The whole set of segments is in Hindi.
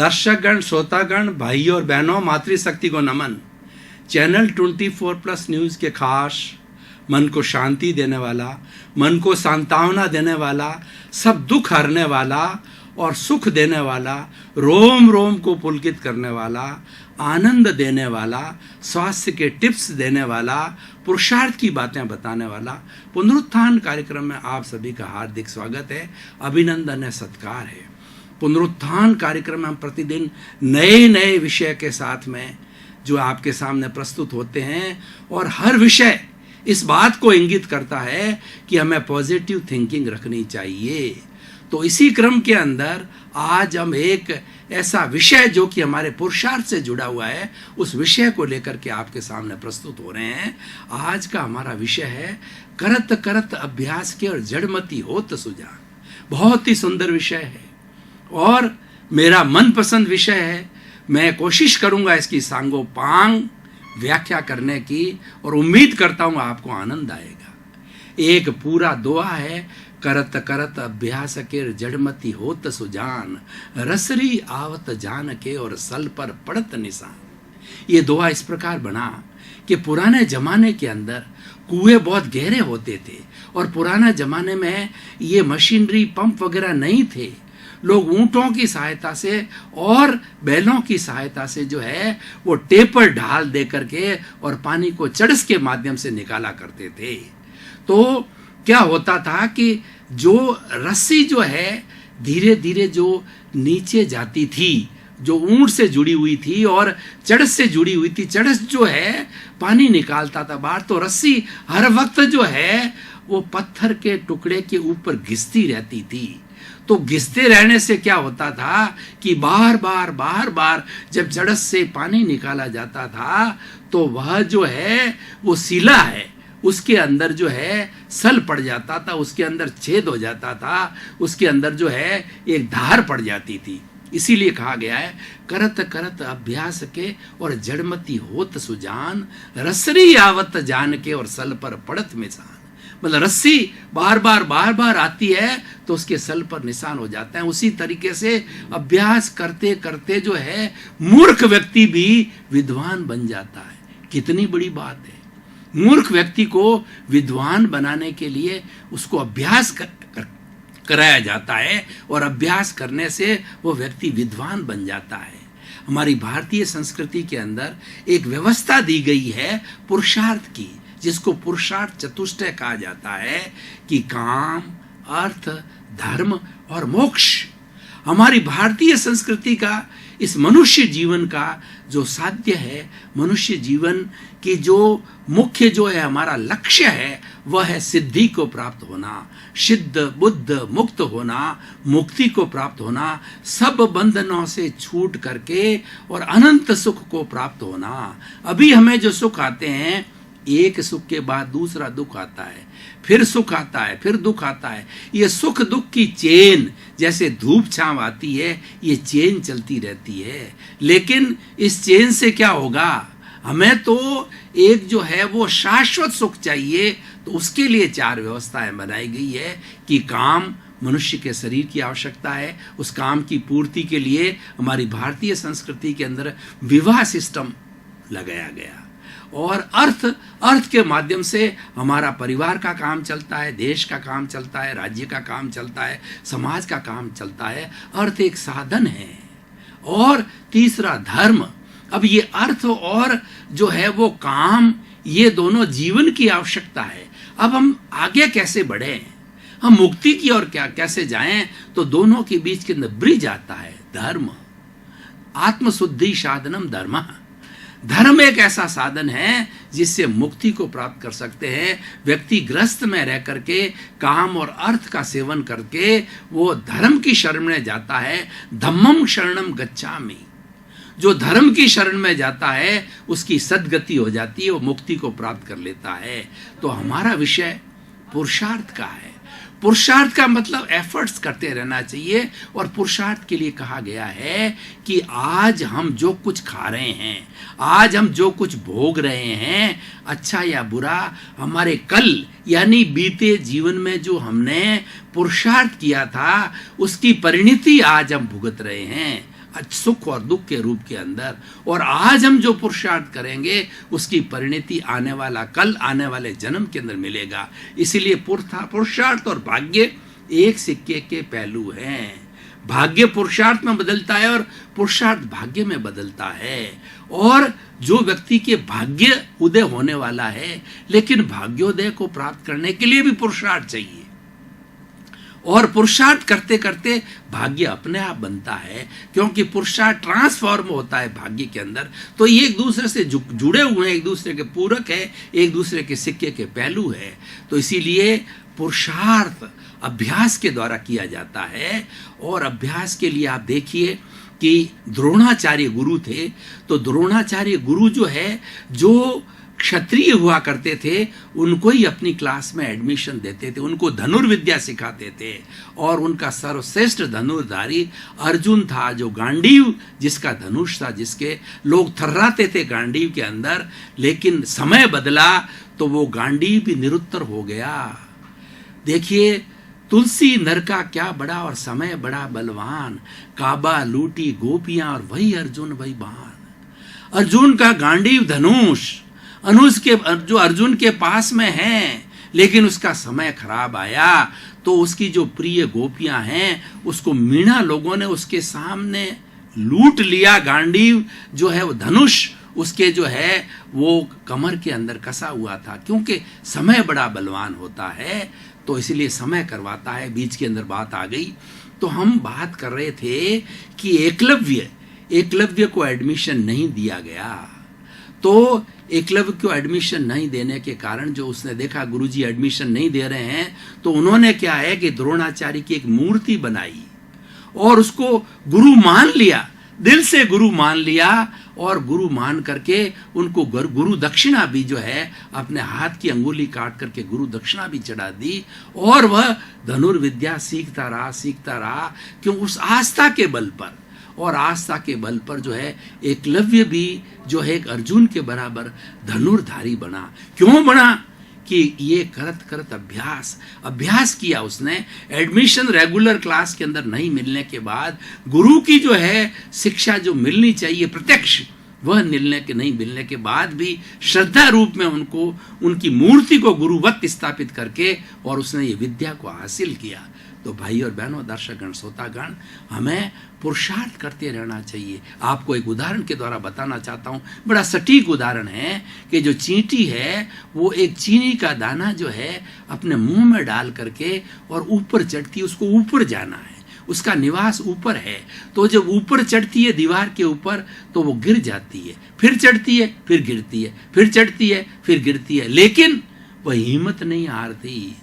दर्शकगण, श्रोतागण, भाइयों और बहनों, मातृशक्ति को नमन। चैनल 24+ न्यूज़ के खास, मन को शांति देने वाला, मन को सांत्वना देने वाला, सब दुख हरने वाला और सुख देने वाला, रोम रोम को पुलकित करने वाला, आनंद देने वाला, स्वास्थ्य के टिप्स देने वाला, पुरुषार्थ की बातें बताने वाला पुनरुत्थान कार्यक्रम में आप सभी का हार्दिक स्वागत है, अभिनंदन है, सत्कार है। पुनरुत्थान कार्यक्रम में हम प्रतिदिन नए नए विषय के साथ में जो आपके सामने प्रस्तुत होते हैं और हर विषय इस बात को इंगित करता है कि हमें पॉजिटिव थिंकिंग रखनी चाहिए। तो इसी क्रम के अंदर आज हम एक ऐसा विषय जो कि हमारे पुरुषार्थ से जुड़ा हुआ है, उस विषय को लेकर के आपके सामने प्रस्तुत हो रहे हैं। आज का हमारा विषय है करत करत अभ्यास के और जड़मति होत सुजान। बहुत ही सुंदर विषय है और मेरा मनपसंद विषय है। मैं कोशिश करूंगा इसकी सांगोपांग व्याख्या करने की और उम्मीद करता हूं आपको आनंद आएगा। एक पूरा दोहा है, करत करत अभ्यास के जड़मति होत सुजान, रसरी आवत जान के और सल पर पड़त निशान। ये दोहा इस प्रकार बना कि पुराने जमाने के अंदर कुएं बहुत गहरे होते थे और पुराने जमाने में ये मशीनरी, पंप वगैरह नहीं थे। लोग ऊंटों की सहायता से और बैलों की सहायता से जो है वो टेपर ढाल दे करके और पानी को चड़स के माध्यम से निकाला करते थे। तो क्या होता था कि जो रस्सी जो है धीरे धीरे जो नीचे जाती थी, जो ऊंट से जुड़ी हुई थी और चड़स से जुड़ी हुई थी, चड़स जो है पानी निकालता था बाहर, तो रस्सी हर वक्त जो है वो पत्थर के टुकड़े के ऊपर घिसती रहती थी। तो घिसते रहने से क्या होता था कि बार बार जब चड़स से पानी निकाला जाता था तो वह जो है वो सिला है उसके अंदर जो है सल पड़ जाता था, उसके अंदर छेद हो जाता था, उसके अंदर जो है एक धार पड़ जाती थी। इसीलिए कहा गया है करत करत अभ्यास के और जड़मति होत सुजान, रसरी आवत जान के और सल पर पड़त निशान। मतलब रस्सी बार बार आती है तो उसके सल पर निशान हो जाता है। उसी तरीके से अभ्यास करते करते जो है मूर्ख व्यक्ति भी विद्वान बन जाता है। कितनी बड़ी बात है। मूर्ख व्यक्ति को विद्वान बनाने के लिए उसको अभ्यास कराया जाता है और अभ्यास करने से वो व्यक्ति विद्वान बन जाता है। हमारी भारतीय संस्कृति के अंदर एक व्यवस्था दी गई है पुरुषार्थ की, जिसको पुरुषार्थ चतुष्टय कहा जाता है कि काम, अर्थ, धर्म और मोक्ष। हमारी भारतीय संस्कृति का इस मनुष्य जीवन का जो साध्य है, मनुष्य जीवन की जो मुख्य जो है हमारा लक्ष्य है, वह है सिद्धि को प्राप्त होना, सिद्ध बुद्ध मुक्त होना, मुक्ति को प्राप्त होना, सब बंधनों से छूट करके और अनंत सुख को प्राप्त होना। अभी हमें जो सुख आते हैं, एक सुख के बाद दूसरा दुख आता है, फिर सुख आता है, फिर दुख आता है। ये सुख दुख की चेन जैसे धूप छांव आती है, ये चेन चलती रहती है। लेकिन इस चेन से क्या होगा? हमें तो एक जो है वो शाश्वत सुख चाहिए। तो उसके लिए 4 व्यवस्थाएं बनाई गई है कि काम मनुष्य के शरीर की आवश्यकता है, उस काम की पूर्ति के लिए हमारी भारतीय संस्कृति के अंदर विवाह सिस्टम लगाया गया। और अर्थ के माध्यम से हमारा परिवार का काम चलता है, देश का काम चलता है, राज्य का काम चलता है, समाज का काम चलता है। अर्थ एक साधन है। और तीसरा धर्म। अब ये अर्थ और जो है वो काम, ये दोनों जीवन की आवश्यकता है। अब हम आगे कैसे बढ़े, हम मुक्ति की ओर कैसे जाएं, तो दोनों के बीच के अंदर ब्रिज आता है धर्म। आत्मशुद्धि साधनम धर्म। धर्म एक ऐसा साधन है जिससे मुक्ति को प्राप्त कर सकते हैं। व्यक्ति ग्रस्त में रह करके काम और अर्थ का सेवन करके वो धर्म की शरण में जाता है। धम्मम शरणम गच्छामि। जो धर्म की शरण में जाता है उसकी सद्गति हो जाती है, वो मुक्ति को प्राप्त कर लेता है। तो हमारा विषय पुरुषार्थ का है। पुरुषार्थ का मतलब एफर्ट्स करते रहना चाहिए। और पुरुषार्थ के लिए कहा गया है कि आज हम जो कुछ खा रहे हैं, आज हम जो कुछ भोग रहे हैं, अच्छा या बुरा, हमारे कल यानी बीते जीवन में जो हमने पुरुषार्थ किया था उसकी परिणति आज हम भुगत रहे हैं। सुख और दुख के रूप के अंदर। और आज हम जो पुरुषार्थ करेंगे उसकी परिणति आने वाला कल, आने वाले जन्म के अंदर मिलेगा। इसीलिए पुरुषार्थ और भाग्य एक सिक्के के पहलू हैं। भाग्य पुरुषार्थ में बदलता है और पुरुषार्थ भाग्य में बदलता है। और जो व्यक्ति के भाग्य उदय होने वाला है, लेकिन भाग्योदय को प्राप्त करने के लिए भी पुरुषार्थ चाहिए, और पुरुषार्थ करते करते भाग्य अपने आप बनता है, क्योंकि पुरुषार्थ ट्रांसफॉर्म होता है भाग्य के अंदर। तो ये एक दूसरे से जुड़े हुए हैं, एक दूसरे के पूरक है, एक दूसरे के सिक्के के पहलू है। तो इसीलिए पुरुषार्थ अभ्यास के द्वारा किया जाता है। और अभ्यास के लिए आप देखिए कि द्रोणाचार्य गुरु थे, तो द्रोणाचार्य गुरु जो है, जो क्षत्रिय हुआ करते थे, उनको ही अपनी क्लास में एडमिशन देते थे, उनको धनुर्विद्या सिखाते थे। और उनका सर्वश्रेष्ठ धनुर्धारी अर्जुन था, जो गांडीव जिसका धनुष था, जिसके लोग थर्राते थे गांडीव के अंदर। लेकिन समय बदला तो वो गांडीव भी निरुत्तर हो गया। देखिए, तुलसी नर का क्या बड़ा और समय बड़ा बलवान, काबा लूटी गोपियां और वही अर्जुन वही बाण। अर्जुन का गांडीव धनुष अनुज के जो अर्जुन के पास में है, लेकिन उसका समय खराब आया तो उसकी जो प्रिय गोपियां हैं उसको मीणा लोगों ने उसके सामने लूट लिया। गांडीव जो है वो धनुष उसके जो है वो कमर के अंदर कसा हुआ था, क्योंकि समय बड़ा बलवान होता है, तो इसलिए समय करवाता है। बीच के अंदर बात आ गई। तो हम बात कर रहे थे कि एकलव्य को एडमिशन नहीं दिया गया। तो एकलव्य को एडमिशन नहीं देने के कारण जो उसने देखा गुरुजी एडमिशन नहीं दे रहे हैं, तो उन्होंने क्या है कि द्रोणाचार्य की एक मूर्ति बनाई और उसको गुरु मान लिया, दिल से गुरु मान लिया। और गुरु मान करके उनको गुरु दक्षिणा भी जो है अपने हाथ की अंगुली काट करके गुरु दक्षिणा भी चढ़ा दी। और वह धनुर्विद्या सीखता रहा क्यों, उस आस्था के बल पर। और आस्था के बल पर जो है एकलव्य भी जो है एक अर्जुन के बराबर धनुर्धारी बना। क्यों बना कि ये करत करत अभ्यास किया उसने। एडमिशन रेगुलर क्लास के अंदर नहीं मिलने के बाद गुरु की जो है शिक्षा जो मिलनी चाहिए प्रत्यक्ष, वह नहीं मिलने के बाद भी श्रद्धा रूप में उनको उनकी मूर्ति को गुरुवत स्थापित करके और उसने ये विद्या को हासिल किया। तो भाई और बहनों, दर्शकगण, श्रोतागण, हमें पुरुषार्थ करते रहना चाहिए। आपको एक उदाहरण के द्वारा बताना चाहता हूँ, बड़ा सटीक उदाहरण है कि जो चींटी है वो एक चीनी का दाना जो है अपने मुंह में डाल करके और ऊपर चढ़ती है, उसको ऊपर जाना है, उसका निवास ऊपर है। तो जब ऊपर चढ़ती है दीवार के ऊपर तो वो गिर जाती है, फिर चढ़ती है, फिर गिरती है, फिर चढ़ती है, फिर गिरती है, लेकिन वह हिम्मत नहीं हारती।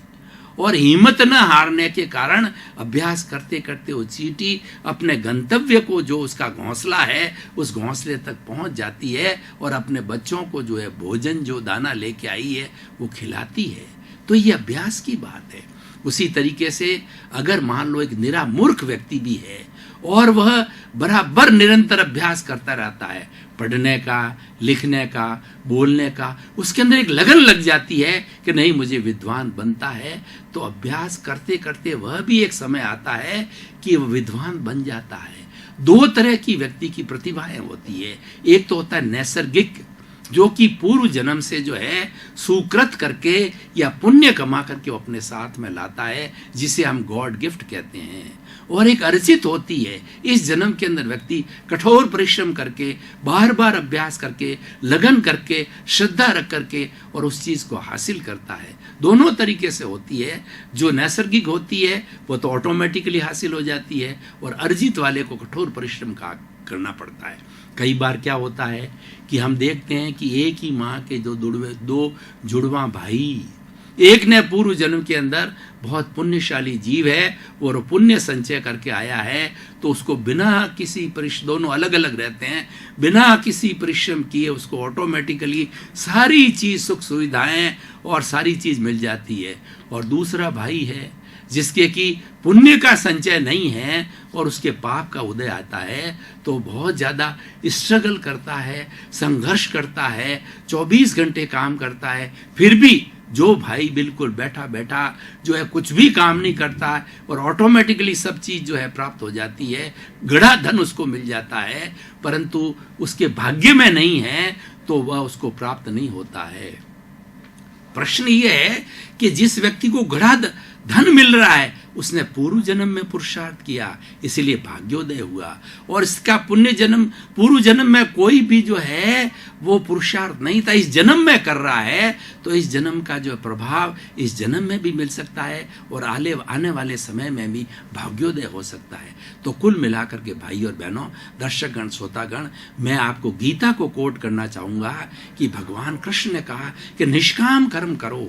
और हिम्मत न हारने के कारण अभ्यास करते करते वो चींटी अपने गंतव्य को, जो उसका घोंसला है, उस घोंसले तक पहुंच जाती है और अपने बच्चों को जो है भोजन, जो दाना लेके आई है, वो खिलाती है। तो ये अभ्यास की बात है। उसी तरीके से अगर मान लो एक निरा मूर्ख व्यक्ति भी है और वह बराबर निरंतर अभ्यास करता रहता है, पढ़ने का, लिखने का, बोलने का, उसके अंदर एक लगन लग जाती है कि नहीं मुझे विद्वान बनता है, तो अभ्यास करते करते वह भी एक समय आता है कि वह विद्वान बन जाता है। दो तरह की व्यक्ति की प्रतिभाएं होती है। एक तो होता है नैसर्गिक, जो कि पूर्व जन्म से जो है सुकृत करके या पुण्य कमा करके वो अपने साथ में लाता है, जिसे हम गॉड गिफ्ट कहते हैं। और एक अर्जित होती है, इस जन्म के अंदर व्यक्ति कठोर परिश्रम करके, बार बार अभ्यास करके, लगन करके, श्रद्धा रख करके और उस चीज को हासिल करता है। दोनों तरीके से होती है। जो नैसर्गिक होती है वो तो ऑटोमेटिकली हासिल हो जाती है, और अर्जित वाले को कठोर परिश्रम करना पड़ता है। कई बार क्या होता है कि हम देखते हैं कि एक ही माँ के दो जुड़वा भाई, एक ने पूर्व जन्म के अंदर बहुत पुण्यशाली जीव है और पुण्य संचय करके आया है, तो उसको बिना किसी परिश्रम, दोनों अलग अलग रहते हैं, बिना किसी परिश्रम किए उसको ऑटोमेटिकली सारी चीज, सुख सुविधाएं और सारी चीज मिल जाती है। और दूसरा भाई है जिसके कि पुण्य का संचय नहीं है और उसके पाप का उदय आता है, तो बहुत ज़्यादा स्ट्रगल करता है, संघर्ष करता है, 24 घंटे काम करता है, फिर भी जो भाई बिल्कुल बैठा बैठा जो है कुछ भी काम नहीं करता है और ऑटोमेटिकली सब चीज जो है प्राप्त हो जाती है, गड़ा धन उसको मिल जाता है, परंतु उसके भाग्य में नहीं है तो वह उसको प्राप्त नहीं होता है। प्रश्न यह है कि जिस व्यक्ति को गड़ा धन मिल रहा है उसने पूर्व जन्म में पुरुषार्थ किया, इसीलिए भाग्योदय हुआ, और इसका पुण्य जन्म पूर्व जन्म में कोई भी जो है वो पुरुषार्थ नहीं था, इस जन्म में कर रहा है तो इस जन्म का जो प्रभाव इस जन्म में भी मिल सकता है और आने वाले समय में भी भाग्योदय हो सकता है। तो कुल मिलाकर के भाई और बहनों, दर्शकगण, श्रोतागण, मैं आपको गीता को कोट करना चाहूंगा कि भगवान कृष्ण ने कहा कि निष्काम कर्म करो।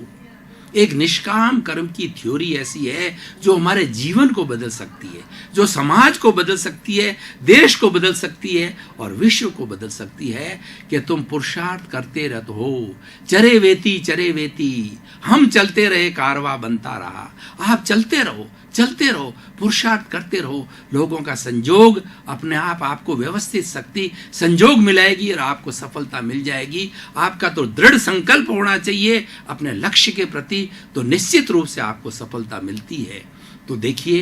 एक निष्काम कर्म की थ्योरी ऐसी है जो हमारे जीवन को बदल सकती है, जो समाज को बदल सकती है, देश को बदल सकती है और विश्व को बदल सकती है कि तुम पुरुषार्थ करते रहो। चरे वेती हम चलते रहे, कारवा बनता रहा। आप चलते रहो, पुरुषार्थ करते रहो, लोगों का संजोग अपने आप आपको व्यवस्थित शक्ति संजोग मिलाएगी और आपको सफलता मिल जाएगी। आपका तो दृढ़ संकल्प होना चाहिए अपने लक्ष्य के प्रति, तो निश्चित रूप से आपको सफलता मिलती है। तो देखिए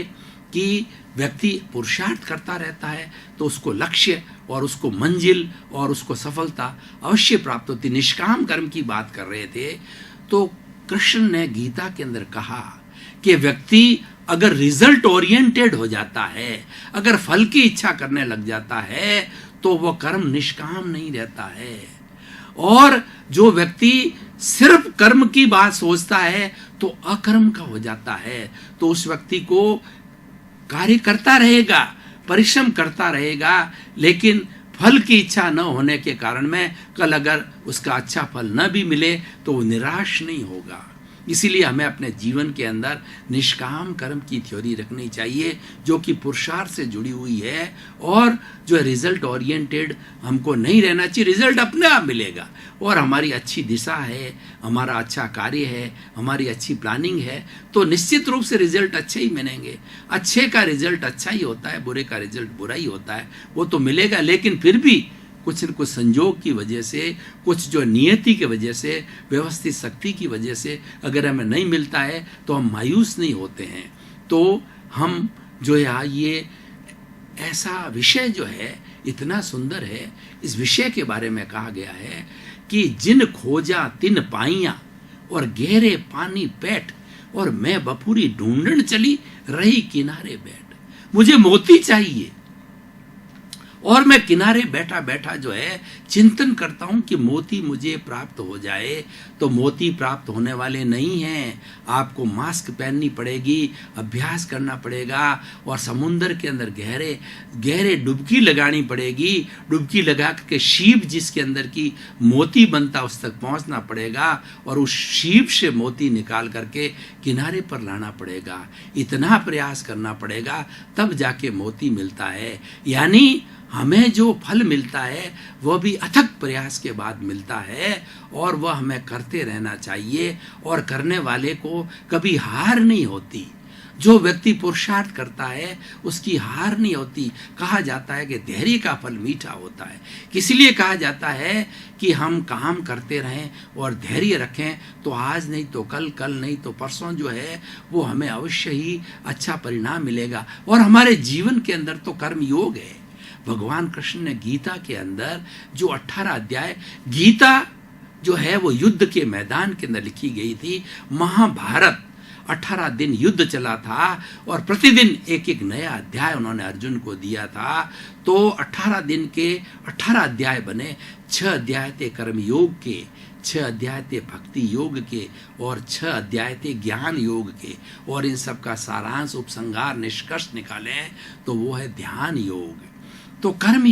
कि व्यक्ति पुरुषार्थ करता रहता है तो उसको लक्ष्य और उसको मंजिल और उसको सफलता अवश्य प्राप्त होती। निष्काम कर्म की बात कर रहे थे तो कृष्ण ने गीता के अंदर कहा कि व्यक्ति अगर रिजल्ट ओरिएंटेड हो जाता है, अगर फल की इच्छा करने लग जाता है तो वह कर्म निष्काम नहीं रहता है। और जो व्यक्ति सिर्फ कर्म की बात सोचता है तो अकर्म का हो जाता है। तो उस व्यक्ति को कार्य करता रहेगा, परिश्रम करता रहेगा, लेकिन फल की इच्छा न होने के कारण में कल अगर उसका अच्छा फल न भी मिले तो वो निराश नहीं होगा। इसीलिए हमें अपने जीवन के अंदर निष्काम कर्म की थ्योरी रखनी चाहिए जो कि पुरुषार्थ से जुड़ी हुई है और जो रिजल्ट ओरिएंटेड हमको नहीं रहना चाहिए। रिजल्ट अपने आप मिलेगा और हमारी अच्छी दिशा है, हमारा अच्छा कार्य है, हमारी अच्छी प्लानिंग है तो निश्चित रूप से रिजल्ट अच्छे ही मिलेंगे। अच्छे का रिजल्ट अच्छा ही होता है, बुरे का रिजल्ट बुरा ही होता है, वो तो मिलेगा। लेकिन फिर भी कुछ न कुछ संजोग की वजह से, कुछ जो नियति की वजह से, व्यवस्थित शक्ति की वजह से अगर हमें नहीं मिलता है तो हम मायूस नहीं होते हैं। तो हम जो है ये ऐसा विषय जो है इतना सुंदर है, इस विषय के बारे में कहा गया है कि जिन खोजा तिन पाइया और गहरे पानी बैठ और मैं बपूरी ढूंढन चली रही किनारे बैठ। मुझे मोती चाहिए और मैं किनारे बैठा बैठा जो है चिंतन करता हूं कि मोती मुझे प्राप्त हो जाए। तो मोती प्राप्त होने वाले नहीं हैं, आपको मास्क पहननी पड़ेगी, अभ्यास करना पड़ेगा और समुद्र के अंदर गहरे गहरे डुबकी लगानी पड़ेगी। डुबकी लगा के शीप जिसके अंदर की मोती बनता उस तक पहुंचना पड़ेगा और उस शीप से मोती निकाल करके किनारे पर लाना पड़ेगा। इतना प्रयास करना पड़ेगा तब जाके मोती मिलता है। यानी हमें जो फल मिलता है वह भी अथक प्रयास के बाद मिलता है और वह हमें करते रहना चाहिए और करने वाले को कभी हार नहीं होती। जो व्यक्ति पुरुषार्थ करता है उसकी हार नहीं होती। कहा जाता है कि धैर्य का फल मीठा होता है, इसलिए कहा जाता है कि हम काम करते रहें और धैर्य रखें तो आज नहीं तो कल, कल नहीं तो परसों जो है वो हमें अवश्य ही अच्छा परिणाम मिलेगा। और हमारे जीवन के अंदर तो कर्म योग है। भगवान कृष्ण ने गीता के अंदर जो 18 अध्याय, गीता जो है वो युद्ध के मैदान के अंदर लिखी गई थी। महाभारत 18 दिन युद्ध चला था और प्रतिदिन एक एक नया अध्याय उन्होंने अर्जुन को दिया था। तो 18 दिन के 18 अध्याय बने। 6 अध्याय थे कर्म योग के, 6 अध्याय थे भक्ति योग के और 6 अध्याय थे ज्ञान योग के। और इन सब का सारांश, उपसंहार, निष्कर्ष निकाले तो वो है ध्यान योग। तो कर्म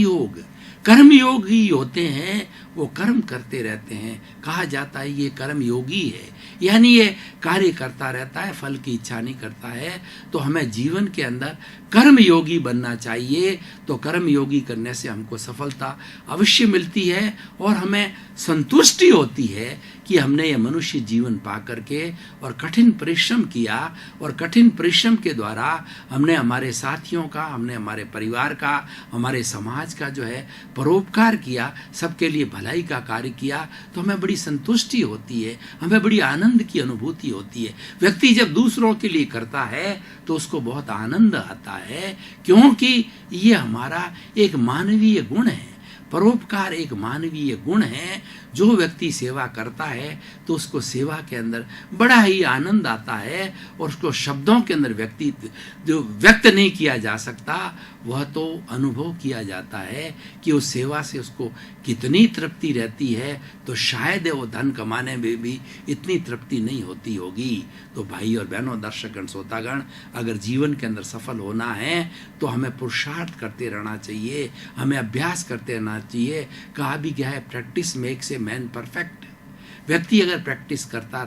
योग ही होते हैं, वो कर्म करते रहते हैं। कहा जाता है ये कर्म योगी है, यानी ये कार्य करता रहता है, फल की इच्छा नहीं करता है। तो हमें जीवन के अंदर कर्मयोगी बनना चाहिए। तो कर्मयोगी करने से हमको सफलता अवश्य मिलती है और हमें संतुष्टि होती है कि हमने ये मनुष्य जीवन पा करके और कठिन परिश्रम किया, और कठिन परिश्रम के द्वारा हमने हमारे साथियों का, हमने हमारे परिवार का, हमारे समाज का जो है परोपकार किया, सबके लिए भलाई का कार्य किया, तो हमें बड़ी संतुष्टि होती है, हमें बड़ी आनंद की अनुभूति होती है। व्यक्ति जब दूसरों के लिए करता है तो उसको बहुत आनंद आता है, क्योंकि ये हमारा एक मानवीय गुण है। परोपकार एक मानवीय गुण है। जो व्यक्ति सेवा करता है तो उसको सेवा के अंदर बड़ा ही आनंद आता है, और उसको शब्दों के अंदर जो व्यक्त नहीं किया जा सकता, वह तो अनुभव किया जाता है कि उस सेवा से उसको कितनी तृप्ति रहती है। तो शायद वो धन कमाने में भी इतनी तृप्ति नहीं होती होगी। तो भाई और बहनों, दर्शकगण, श्रोतागण, अगर जीवन के अंदर सफल होना है तो हमें पुरुषार्थ करते रहना चाहिए, हमें अभ्यास करते रहना चाहिए। कहा भी गया है, practice makes a man perfect. व्यक्ति अगर प्रैक्टिस करता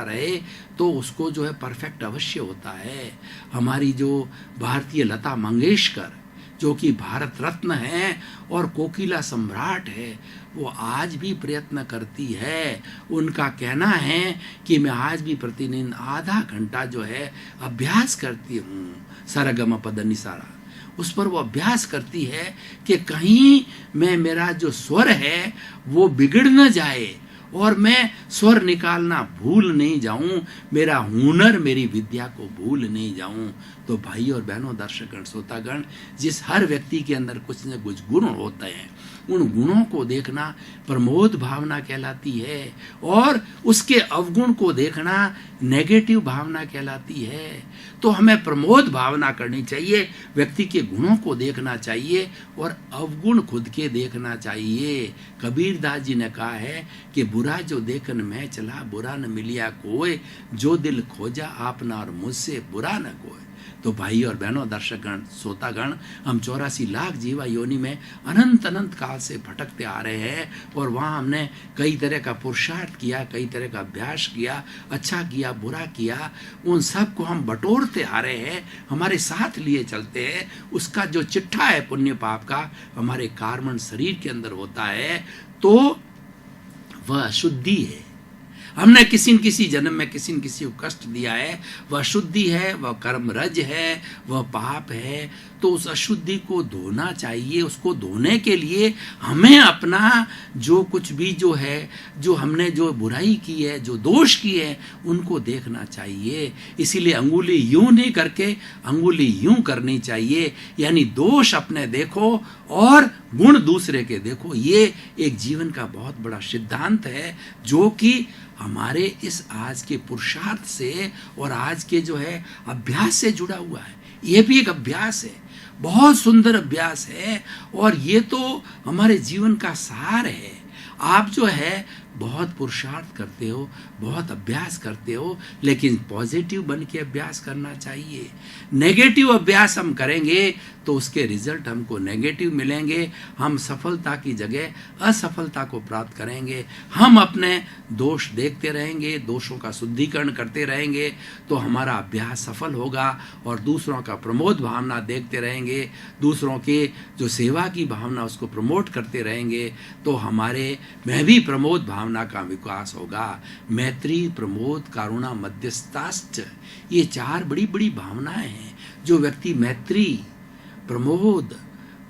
रहे तो उसको जो है परफेक्ट अवश्य होता है। हमारी जो भारतीय लता मंगेशकर, जो कि भारत रत्न है और कोकिला सम्राट है, वो आज भी प्रयत्न करती है। उनका कहना है कि मैं आज भी प्रतिदिन आधा घंटा जो है अभ्यास करती हूँ, सरगम पद निसारा, उस पर वो अभ्यास करती है कि कहीं मेरा जो स्वर है वो बिगड़ न जाए और मैं स्वर निकालना भूल नहीं जाऊं, मेरा हुनर, मेरी विद्या को भूल नहीं जाऊं। तो भाई और बहनों, दर्शकगण, श्रोतागण, जिस हर व्यक्ति के अंदर कुछ न कुछ गुण होते हैं, उन गुणों को देखना प्रमोद भावना कहलाती है, और उसके अवगुण को देखना नेगेटिव भावना कहलाती है। तो हमें प्रमोद भावना करनी चाहिए, व्यक्ति के गुणों को देखना चाहिए और अवगुण खुद के देखना चाहिए। कबीरदास जी ने कहा है कि बुरा जो देखन में चला, बुरा न मिलिया कोय, जो दिल खोजा आपना और मुझसे बुरा न कोय। तो भाई और बहनों, दर्शकगण, श्रोतागण, हम 84 लाख जीवा योनि में अनंत काल से भटकते आ रहे हैं, और वहाँ हमने कई तरह का पुरुषार्थ किया, कई तरह का अभ्यास किया, अच्छा किया, बुरा किया, उन सब को हम बटोरते आ रहे हैं, हमारे साथ लिए चलते हैं। उसका जो चिट्ठा है पुण्य पाप का हमारे कार्बन शरीर के अंदर होता है, तो वह अशुद्धि है। हमने किसी न किसी जन्म में किसी न किसी को कष्ट दिया है, वह अशुद्धि है, वह कर्म रज है, वह पाप है। तो उस अशुद्धि को धोना चाहिए। उसको धोने के लिए हमें अपना जो कुछ भी जो है, जो हमने जो बुराई की है, जो दोष किए हैं, उनको देखना चाहिए। इसीलिए अंगुली यूं नहीं करके अंगुली यूं करनी चाहिए, यानी दोष अपने देखो और गुण दूसरे के देखो। ये एक जीवन का बहुत बड़ा सिद्धांत है, जो कि हमारे इस आज के पुरुषार्थ से और आज के जो है अभ्यास से जुड़ा हुआ है। ये भी एक अभ्यास है, बहुत सुंदर अभ्यास है, और ये तो हमारे जीवन का सार है। आप जो है बहुत पुरुषार्थ करते हो, बहुत अभ्यास करते हो, लेकिन पॉजिटिव बन के अभ्यास करना चाहिए। नेगेटिव अभ्यास हम करेंगे तो उसके रिजल्ट हमको नेगेटिव मिलेंगे। हम सफलता की जगह असफलता को प्राप्त करेंगे। हम अपने दोष देखते रहेंगे, दोषों का शुद्धिकरण करते रहेंगे, तो हमारा अभ्यास सफल होगा। और दूसरों का प्रमोद भावना देखते रहेंगे, दूसरों के जो सेवा की भावना उसको प्रमोट करते रहेंगे, तो हमारे में भी प्रमोद भावना का विकास होगा। मैत्री, प्रमोद, करुणा, मध्यस्थाश्च, ये 4 बड़ी बड़ी भावनाएं हैं। जो व्यक्ति मैत्री, प्रमोद,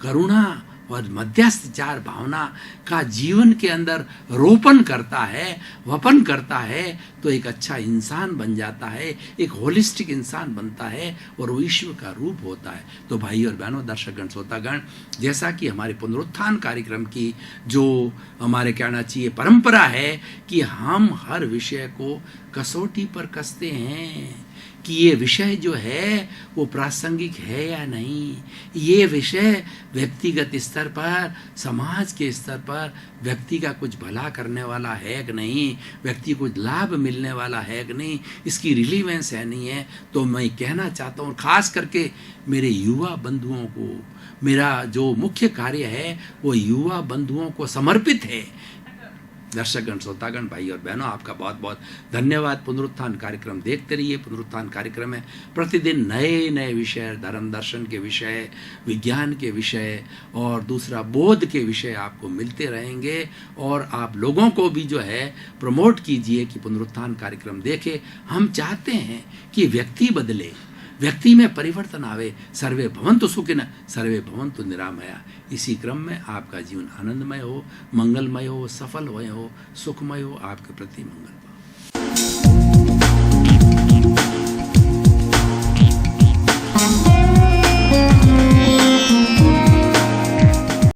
करुणा और मध्यस्थ 4 भावना का जीवन के अंदर रोपण करता है, वपन करता है, तो एक अच्छा इंसान बन जाता है, एक होलिस्टिक इंसान बनता है, और वो ईश्वर का रूप होता है। तो भाई और बहनों, दर्शकगण, श्रोतागण, जैसा कि हमारे पुनरुत्थान कार्यक्रम की जो हमारे कहना चाहिए परंपरा है कि हम हर विषय को कसौटी पर कसते हैं कि ये विषय जो है वो प्रासंगिक है या नहीं, ये विषय व्यक्तिगत स्तर पर, समाज के स्तर पर व्यक्ति का कुछ भला करने वाला है कि नहीं, व्यक्ति को लाभ मिलने वाला है कि नहीं, इसकी रिलीवेंस है नहीं है। तो मैं कहना चाहता हूँ, खास करके मेरे युवा बंधुओं को, मेरा जो मुख्य कार्य है वो युवा बंधुओं को समर्पित है दर्शकगण, श्रोतागण, भाई और बहनों, आपका बहुत बहुत धन्यवाद। पुनरुत्थान कार्यक्रम देखते रहिए। पुनरुत्थान कार्यक्रम में प्रतिदिन नए नए विषय, धर्म दर्शन के विषय, विज्ञान के विषय और दूसरा बोध के विषय आपको मिलते रहेंगे। और आप लोगों को भी जो है प्रमोट कीजिए कि पुनरुत्थान कार्यक्रम देखें। हम चाहते हैं कि व्यक्ति बदले, व्यक्ति में परिवर्तन आवे। सर्वे भवन्तु सुखिनः, सर्वे भवन्तु निरामया। इसी क्रम में आपका जीवन आनंदमय हो, मंगलमय हो, सफल हो, सुखमय हो। आपके प्रति मंगल।